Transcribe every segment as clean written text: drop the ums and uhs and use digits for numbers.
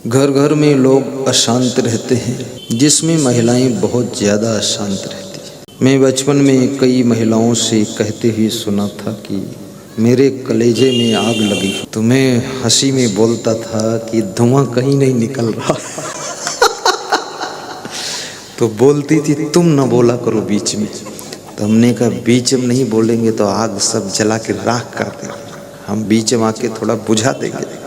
घर घर में लोग अशांत रहते हैं, जिसमें महिलाएं बहुत ज़्यादा अशांत रहती हैं। मैं बचपन में कई महिलाओं से कहते हुए सुना था कि मेरे कलेजे में आग लगी, तो मैं हंसी में बोलता था कि धुआं कहीं नहीं निकल रहा। तो बोलती थी तुम ना बोला करो बीच में। तो हमने कहा बीच में नहीं बोलेंगे तो आग सब जला के राख कर देंगे, हम बीच में आके थोड़ा बुझा देंगे।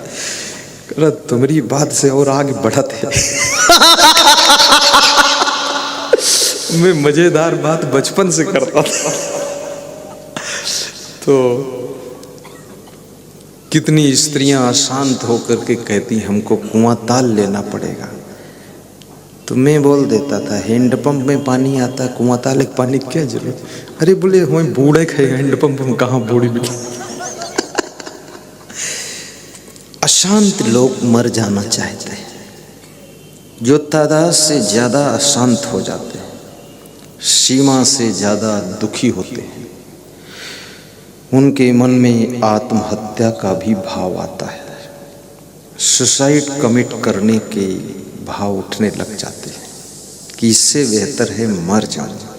तुम्हारी बात से और आगे बढ़त है। मैं मजेदार बात बचपन से करता था। तो कितनी स्त्रियां अशांत होकर के कहती हमको कुआं ताल लेना पड़ेगा। तो मैं बोल देता था हैंडपंप में पानी आता, कुआं ताले पानी क्या जरूरत। अरे बोले हमें बूढ़े खाएगा, हैंडपंप में कहाँ बूढ़ी मिली। अशांत लोग मर जाना चाहते हैं, जो तादाद से ज़्यादा अशांत हो जाते हैं, सीमा से ज़्यादा दुखी होते हैं, उनके मन में आत्महत्या का भी भाव आता है, सुसाइड कमिट करने के भाव उठने लग जाते हैं कि इससे बेहतर है मर जाना।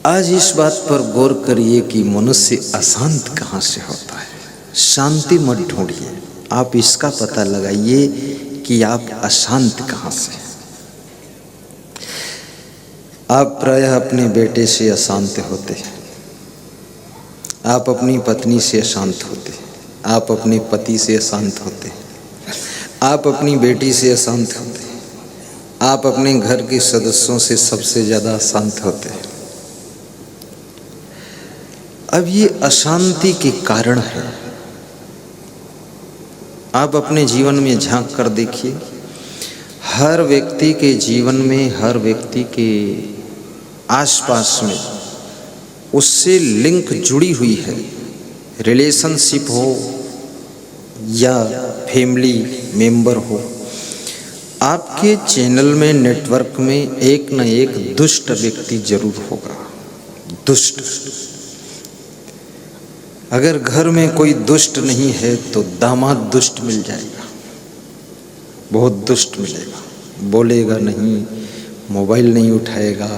आज इस बात पर गौर करिए कि मनुष्य अशांत कहाँ से होता है। शांति मत ढूंढिए, आप इसका पता लगाइए कि आप अशांत कहाँ से। आप प्रायः अपने बेटे से अशांत होते हैं, आप अपनी पत्नी से अशांत होते हैं, आप अपने पति से अशांत होते हैं, आप अपनी बेटी से अशांत होते हैं, आप अपने घर के सदस्यों से सबसे ज़्यादा अशांत होते हैं। अब ये अशांति के कारण है। आप अपने जीवन में झांक कर देखिए, हर व्यक्ति के जीवन में, हर व्यक्ति के आसपास में उससे लिंक जुड़ी हुई है। रिलेशनशिप हो या फैमिली मेंबर हो, आपके चैनल में, नेटवर्क में एक न एक दुष्ट व्यक्ति जरूर होगा। दुष्ट, अगर घर में कोई दुष्ट नहीं है तो दामाद दुष्ट मिल जाएगा, बहुत दुष्ट मिलेगा। बोलेगा नहीं, मोबाइल नहीं उठाएगा,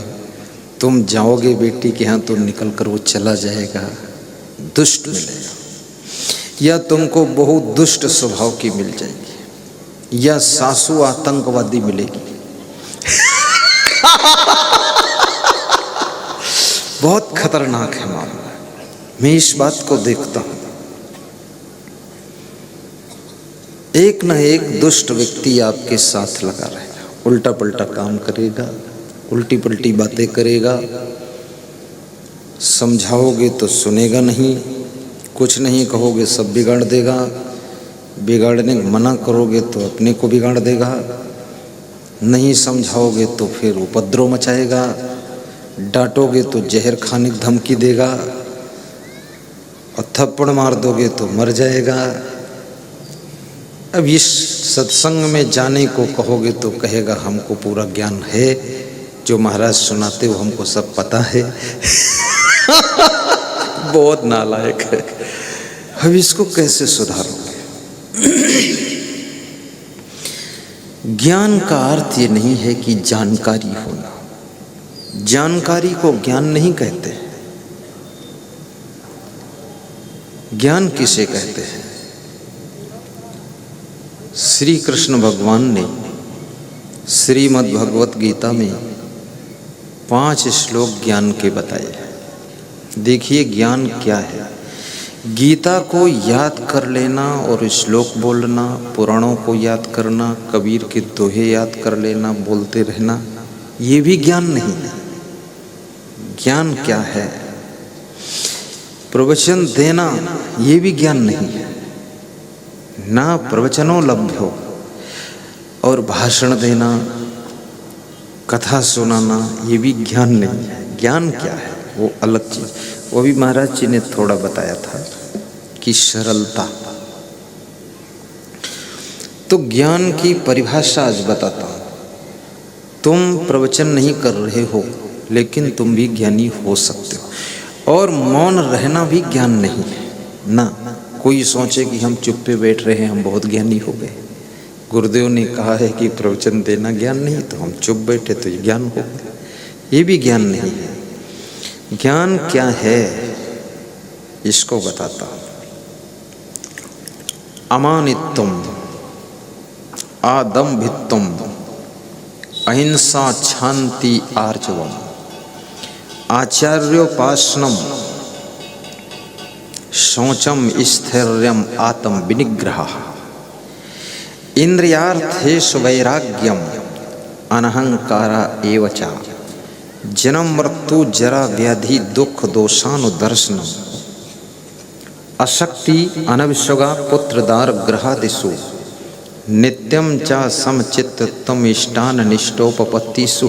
तुम जाओगे बेटी के यहाँ तो निकल कर वो चला जाएगा, दुष्ट मिलेगा। या तुमको बहुत दुष्ट स्वभाव की मिल जाएगी, या सासू आतंकवादी मिलेगी। बहुत खतरनाक है मामला। मैं इस बात को देखता हूं, एक न एक दुष्ट व्यक्ति आपके साथ लगा रहेगा, उल्टा पल्टा काम करेगा, उल्टी पल्टी बातें करेगा, समझाओगे तो सुनेगा नहीं, कुछ नहीं कहोगे सब बिगाड़ देगा, बिगाड़ने मना करोगे तो अपने को बिगाड़ देगा, नहीं समझाओगे तो फिर उपद्रव मचाएगा, डांटोगे तो जहर खाने की धमकी देगा, और थप्पड़ मार दोगे तो मर जाएगा। अब इस सत्संग में जाने को कहोगे तो कहेगा हमको पूरा ज्ञान है, जो महाराज सुनाते हो हमको सब पता है। बहुत नालायक है। अब इसको कैसे सुधारोगे? ज्ञान का अर्थ ये नहीं है कि जानकारी होना, जानकारी को ज्ञान नहीं कहते। ज्ञान किसे कहते हैं? श्री कृष्ण भगवान ने श्रीमद् भगवत गीता में 5 श्लोक ज्ञान के बताए हैं। देखिए ज्ञान क्या है। गीता को याद कर लेना और श्लोक बोलना, पुराणों को याद करना, कबीर के दोहे याद कर लेना, बोलते रहना, ये भी ज्ञान नहीं है। ज्ञान क्या है? प्रवचन देना, ये भी ज्ञान नहीं है। ना प्रवचनो लभ्यो, और भाषण देना, कथा सुनाना, ये भी ज्ञान नहीं है। ज्ञान क्या है? वो अलग चीज। वो भी महाराज जी ने थोड़ा बताया था कि सरलता। तो ज्ञान की परिभाषा आज बताता हूं। तुम प्रवचन नहीं कर रहे हो लेकिन तुम भी ज्ञानी हो सकते हो, और मौन रहना भी ज्ञान नहीं है ना। कोई सोचे कि हम चुप पे बैठ रहे हैं, हम बहुत ज्ञानी हो गए, गुरुदेव ने कहा है कि प्रवचन देना ज्ञान नहीं, तो हम चुप बैठे तो ये ज्ञान हो गया। ये भी ज्ञान नहीं है। ज्ञान क्या है इसको बताता हूं। अमानित्वम, आदम्भित्वम, अहिंसा, शांति, आर्जवम, आचार्योपासनम, शौचम, स्थैर्यम, आत्म विनिग्रह, इंद्रियार्थेषु वैराग्यम, अनहंकारा एव च, जन्म मृत्यु जरा व्याधि दुख दोषानुदर्शनम, अशक्ति अनविश्वगा पुत्रदार ग्रहादिषु, नित्यं च समचित्तत्वम इष्टान निष्ठोपपत्तिषु,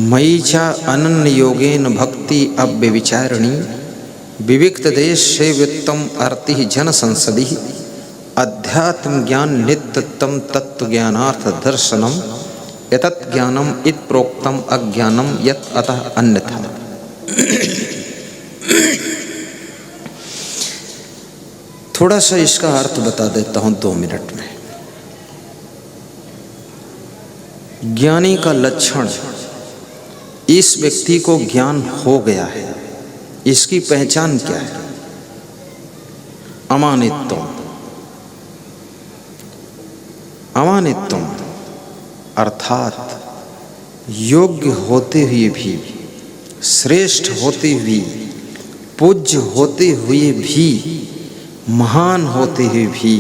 मयि च अनन्य योगेन भक्ति अव्यविचारिणी, विविक्त देश सेव्यत्वम अर्ति जन संसदि, अध्यात्म ज्ञान नित्यत्वम तत्व ज्ञानार्थ दर्शनम, यतत् ज्ञानम इत प्रोक्तम अज्ञानम यत अतः अन्यथा। थोड़ा सा इसका अर्थ बता देता हूं 2 मिनट में। ज्ञानी का लक्षण, इस व्यक्ति को ज्ञान हो गया है, इसकी पहचान क्या है? अमानित्वम। अमानित्वम अर्थात योग्य होते हुए भी, श्रेष्ठ होते हुए, पूज्य होते हुए भी, महान होते हुए भी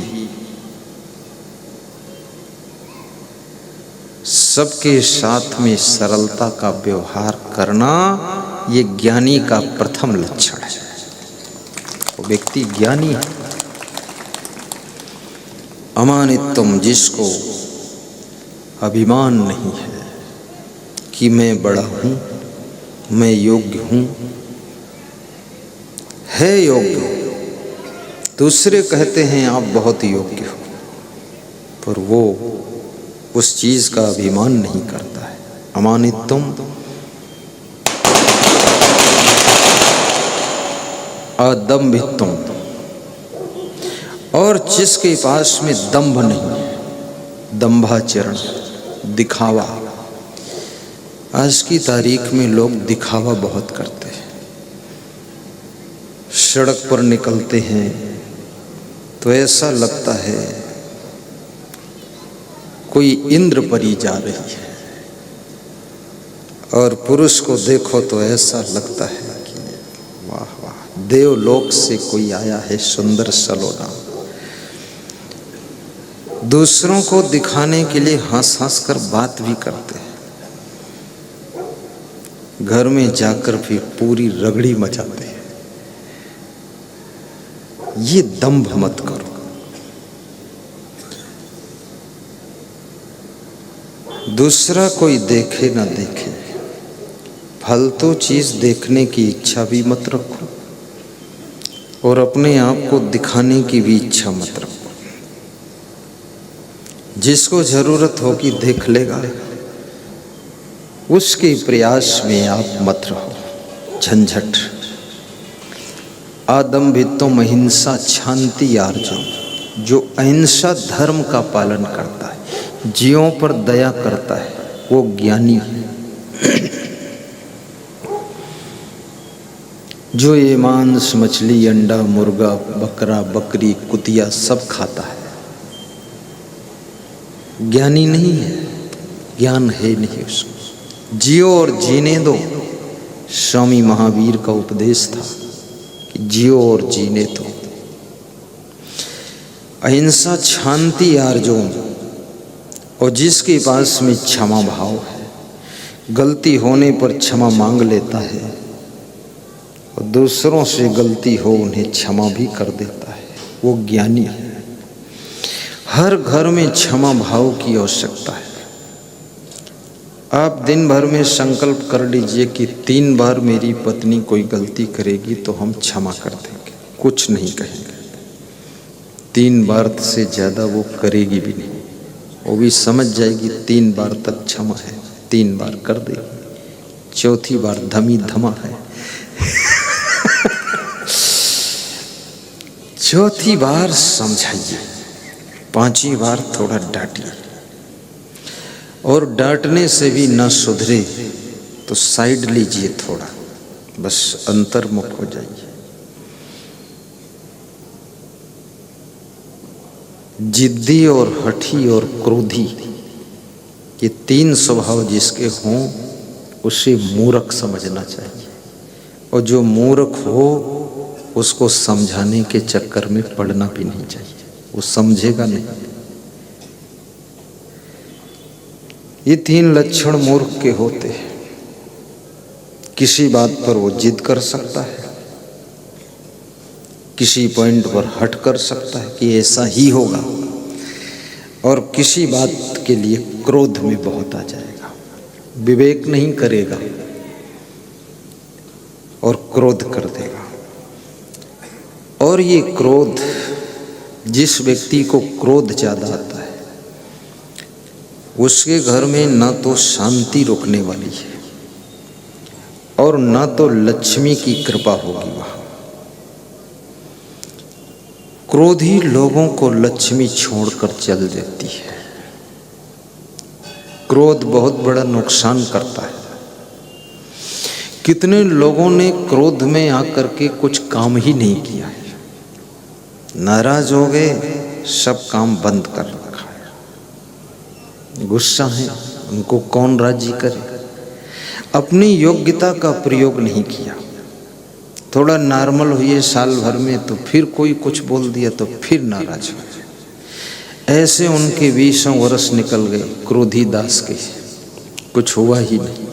सबके साथ में सरलता का व्यवहार करना, ये ज्ञानी का प्रथम लक्षण है। वो व्यक्ति ज्ञानी है। अमानित्वम, जिसको अभिमान नहीं है कि मैं बड़ा हूं, मैं योग्य हूं, है योग्य। दूसरे कहते हैं आप बहुत योग्य हो, पर वो उस चीज का अभिमान नहीं करता है। अमानित्वम, अदम्भित्वम, और जिसके पास में दंभ नहीं है, दंभाचरण, दिखावा। आज की तारीख में लोग दिखावा बहुत करते हैं। सड़क पर निकलते हैं तो ऐसा लगता है कोई इंद्र परी जा रही है, और पुरुष को देखो तो ऐसा लगता है कि वाह वाह, देवलोक से कोई आया है, सुंदर सलोना। दूसरों को दिखाने के लिए हंस हंस कर बात भी करते हैं, घर में जाकर भी पूरी रगड़ी मचाते हैं। ये दंभ मत करो। दूसरा कोई देखे ना देखे, फालतू चीज देखने की इच्छा भी मत रखो, और अपने आप को दिखाने की भी इच्छा मत रखो। जिसको जरूरत होगी देख लेगा, उसके प्रयास में आप मत रहो। झंझट। आदम्भित्वम, अहिंसा, शांति, आर्जव, जो अहिंसा धर्म का पालन करता है, जीवों पर दया करता है, वो ज्ञानी है। जो ये मांस, मछली, अंडा, मुर्गा, बकरा, बकरी, कुतिया सब खाता है, ज्ञानी नहीं है, ज्ञान है नहीं उसको। जियो और जीने दो। स्वामी महावीर का उपदेश था कि जियो और जीने दो। अहिंसा, शांति, आर्जव, और जिसके पास में क्षमा भाव है, गलती होने पर क्षमा मांग लेता है, और दूसरों से गलती हो उन्हें क्षमा भी कर देता है, वो ज्ञानी है। हर घर में क्षमा भाव की आवश्यकता है। आप दिन भर में संकल्प कर लीजिए कि 3 बार मेरी पत्नी कोई गलती करेगी तो हम क्षमा कर देंगे, कुछ नहीं कहेंगे। 3 बार से ज़्यादा वो करेगी भी नहीं, वो भी समझ जाएगी 3 बार तक क्षमा है, 3 बार कर देगी, 4थी बार धमी धमा है। 4थी बार समझाइए, 5वीं बार थोड़ा डांटिए, और डांटने से भी न सुधरे तो साइड लीजिए थोड़ा, बस अंतर्मुख हो जाइए। जिद्दी और हठी और क्रोधी, ये 3 स्वभाव जिसके हों उसे मूर्ख समझना चाहिए, और जो मूर्ख हो उसको समझाने के चक्कर में पड़ना भी नहीं चाहिए, वो समझेगा नहीं। ये 3 लक्षण मूर्ख के होते हैं। किसी बात पर वो जिद कर सकता है, किसी पॉइंट पर हट कर सकता है कि ऐसा ही होगा, और किसी बात के लिए क्रोध में बहुत आ जाएगा, विवेक नहीं करेगा और क्रोध कर देगा। और ये क्रोध, जिस व्यक्ति को क्रोध ज़्यादा आता है उसके घर में न तो शांति रुकने वाली है और न तो लक्ष्मी की कृपा होगी वहाँ। क्रोधी लोगों को लक्ष्मी छोड़कर चल देती है। क्रोध बहुत बड़ा नुकसान करता है। कितने लोगों ने क्रोध में आकर के कुछ काम ही नहीं किया है, नाराज हो गए, सब काम बंद कर रखा है, गुस्सा है, उनको कौन राजी करे। अपनी योग्यता का प्रयोग नहीं किया, थोड़ा नॉर्मल हुई साल भर में तो फिर कोई कुछ बोल दिया तो फिर नाराज हो गए। ऐसे उनके 20 वर्ष निकल गए क्रोधी दास के, कुछ हुआ ही नहीं।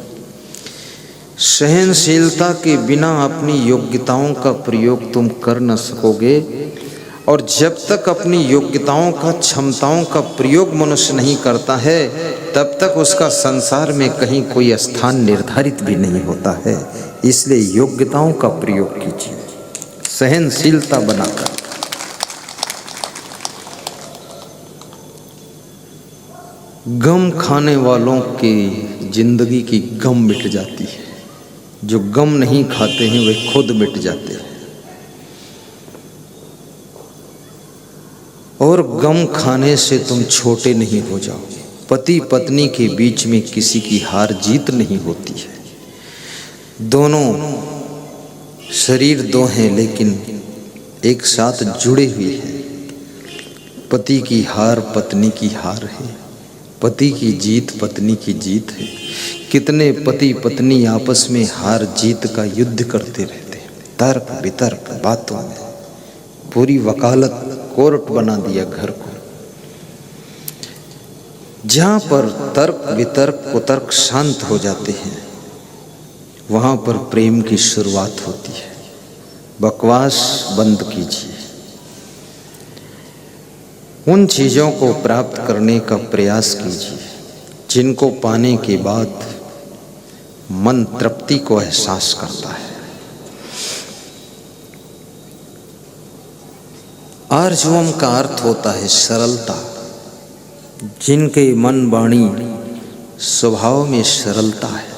सहनशीलता के बिना अपनी योग्यताओं का प्रयोग तुम कर न सकोगे, और जब तक अपनी योग्यताओं का, क्षमताओं का प्रयोग मनुष्य नहीं करता है तब तक उसका संसार में कहीं कोई स्थान निर्धारित भी नहीं होता है। इसलिए योग्यताओं का प्रयोग कीजिए, सहनशीलता बनाकर। गम खाने वालों की जिंदगी की गम मिट जाती है, जो गम नहीं खाते हैं वे खुद मिट जाते हैं। और गम खाने से तुम छोटे नहीं हो जाओगे। पति पत्नी के बीच में किसी की हार जीत नहीं होती है। दोनों शरीर 2 हैं लेकिन एक साथ जुड़े हुए हैं। पति की हार पत्नी की हार है, पति की जीत पत्नी की जीत है। कितने पति पत्नी आपस में हार जीत का युद्ध करते रहते हैं, तर्क वितर्क बातों में, पूरी वकालत कोर्ट बना दिया घर को। जहाँ पर तर्क वितर्क कुतर्क शांत हो जाते हैं वहाँ पर प्रेम की शुरुआत होती है। बकवास बंद कीजिए, उन चीज़ों को प्राप्त करने का प्रयास कीजिए जिनको पाने के बाद मन तृप्ति को एहसास करता है। आर्जवम का अर्थ होता है सरलता। जिनके मन वाणी स्वभाव में सरलता है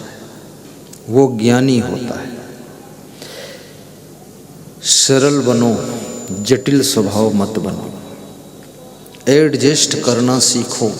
वो ज्ञानी होता है। सरल बनो, जटिल स्वभाव मत बनो। एडजस्ट करना सीखो।